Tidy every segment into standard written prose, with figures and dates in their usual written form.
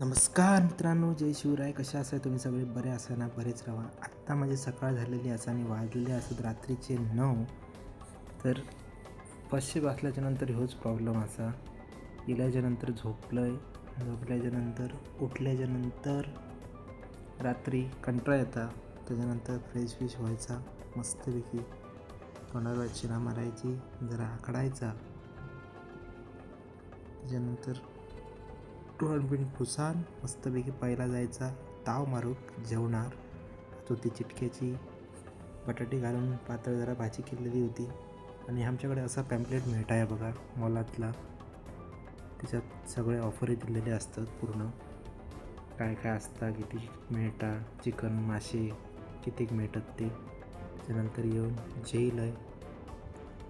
नमस्कार मित्रांनो, जय शिवराय. कशा असाय तुम्ही सगळे? बरे असा ना, बरेच राहा. आत्ता माझी सकाळ झालेली असा आणि वाजलेले असत रात्रीचे 9. तर पाचशे बसल्याच्या नंतर ह्योच प्रॉब्लेम असा. गेल्याच्यानंतर झोपल्याच्यानंतर उठल्याच्यानंतर रात्री कंटाळा येता. त्याच्यानंतर फ्रेश व्हायचा मस्तपैकी, तोंडावर शिरा मारायची, जरा आखडायचा. त्याच्यानंतर तोंड पुसान मस्तपैकी पहिला जायचा ताव मारूक जेवणार. तो ती चिटक्याची बटाटे घालून पातळ जरा भाजी केलेली होती. आणि आमच्याकडे असा पॅम्पलेट मिळत बघा मॉलातला. त्याच्यात सगळे ऑफरही दिलेले असतात. पूर्ण काय काय असतं, किती मिळतात, चिकन मासे किती मिळतात ते. त्यानंतर येऊन जेईल आहे,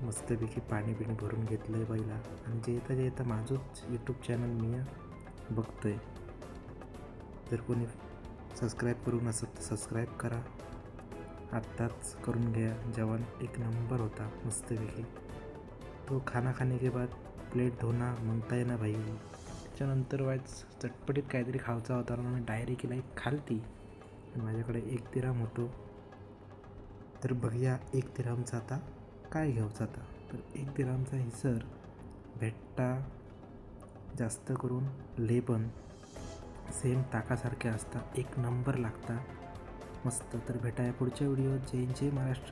मस्तपैकी पाणी भरून घेतलं आहे पहिला. आणि जेता माझंच यूट्यूब चॅनल मी बघतो आहे. जर कोणी सबस्क्राईब करू नसेल तर सबस्क्राईब करा, आत्ताच करून घ्या. जेवण एक नंबर होता मस्तपैकी. तो खाना खाने के बाद प्लेट धोना मागता ना भाई. त्याच्यानंतर चटपटीत काहीतरी खायचा होता म्हणून डायरेक्ट एक खालती. माझ्याकडे 1 दिरहम होतो. तर बघूया 1 दिरहमचा आता काय घ्यायचं आता. तर 1 दिरहमचा हिसर भेट्टा जास्त करून लेबन सेम ताकासारखे असतात, एक नंबर लागता मस्त. तर भेटाया पुढच्या व्हिडिओत. जय महाराष्ट्र.